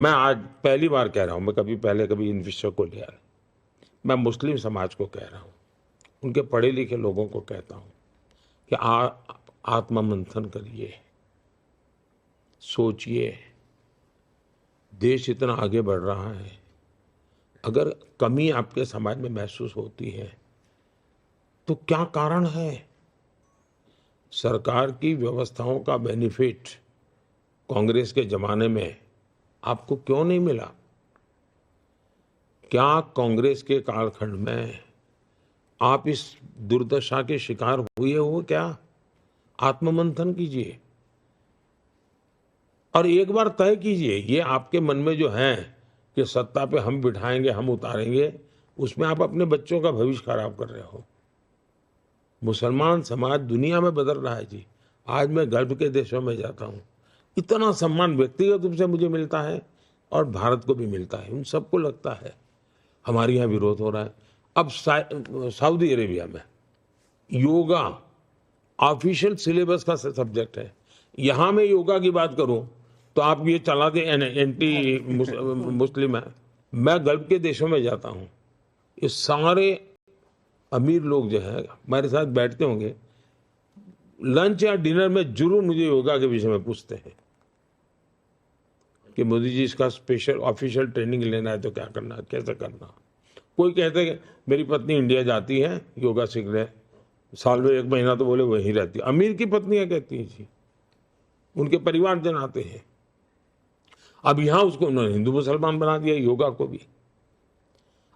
मैं आज पहली बार कह रहा हूं, मैं कभी पहले कभी इन विषयों को लिया नहीं। मैं मुस्लिम समाज को कह रहा हूं, उनके पढ़े लिखे लोगों को कहता हूं कि आत्ममंथन करिए, सोचिए। देश इतना आगे बढ़ रहा है, अगर कमी आपके समाज में महसूस होती है तो क्या कारण है? सरकार की व्यवस्थाओं का बेनिफिट कांग्रेस के जमाने में आपको क्यों नहीं मिला? क्या कांग्रेस के कालखंड में आप इस दुर्दशा के शिकार हुए हो क्या? आत्ममंथन कीजिए और एक बार तय कीजिए, ये आपके मन में जो है कि सत्ता पे हम बिठाएंगे, हम उतारेंगे, उसमें आप अपने बच्चों का भविष्य खराब कर रहे हो। मुसलमान समाज दुनिया में बदल रहा है जी। आज मैं गल्फ के देशों में जाता हूँ, इतना सम्मान व्यक्तिगत रूप से मुझे मिलता है और भारत को भी मिलता है। उन सबको लगता है हमारे यहाँ विरोध हो रहा है। अब सऊदी अरेबिया में योगा ऑफिशियल सिलेबस का सब्जेक्ट है। यहाँ मैं योगा की बात करूं तो आप ये चला दे एंटी मुस्लिम है। मैं गल्फ के देशों में जाता हूं, ये सारे अमीर लोग जो है हमारे साथ बैठते होंगे, लंच या डिनर में जरूर मुझे योगा के विषय में पूछते हैं कि मोदी जी इसका स्पेशल ऑफिशियल ट्रेनिंग लेना है तो क्या करना है, कैसे करना। कोई कहते हैं कि मेरी पत्नी इंडिया जाती है योगा सीखने, साल में 1 महीना तो बोले वहीं रहती है। अमीर की पत्नियां कहती हैं जी, उनके परिवारजन आते हैं। अब यहां उसको उन्होंने हिंदू मुसलमान बना दिया, योगा को भी।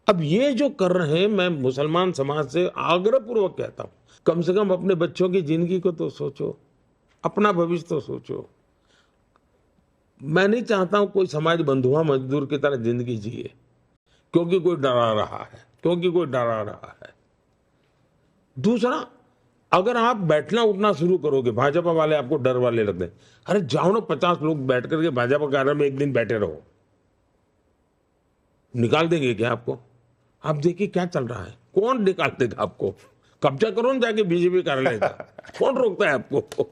अब ये जो कर रहे हैं, मैं मुसलमान समाज से आग्रहपूर्वक कहता हूं, कम से कम अपने बच्चों की जिंदगी को तो सोचो, अपना भविष्य तो सोचो। मैं नहीं चाहता हूं कोई समाज बंधुआ मजदूर की तरह जिंदगी जिए क्योंकि कोई डरा रहा है, क्योंकि कोई डरा रहा है। दूसरा, अगर आप बैठना उठना शुरू करोगे, भाजपा वाले आपको डर वाले लगते हैं, अरे जाओ ना 50 लोग बैठ करके भाजपा कार्यालय में एक दिन बैठे रहो, निकाल देंगे क्या आपको? आप देखिए क्या चल रहा है, कौन निकाल देगा आपको? कब्जा करो ना जाके बीजेपी कार्यालय का, कौन रोकता है आपको?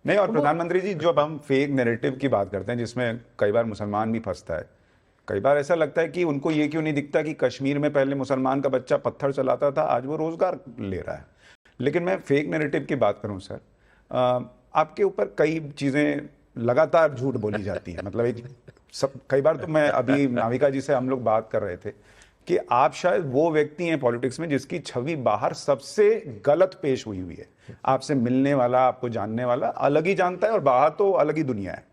नहीं, और प्रधानमंत्री जी, जब हम फेक नैरेटिव की बात करते हैं जिसमें कई बार मुसलमान भी फंसता है, कई बार ऐसा लगता है कि उनको ये क्यों नहीं दिखता कि कश्मीर में पहले मुसलमान का बच्चा पत्थर चलाता था, आज वो रोजगार ले रहा है। लेकिन मैं फेक नैरेटिव की बात करूं सर, आपके ऊपर कई चीजें लगातार झूठ बोली जाती है। मतलब कई बार तो मैं अभी नाविका जी से हम लोग बात कर रहे थे कि आप शायद वो व्यक्ति हैं पॉलिटिक्स में जिसकी छवि बाहर सबसे गलत पेश हुई है। आपसे मिलने वाला, आपको जानने वाला अलग ही जानता है और बाहर तो अलग ही दुनिया है।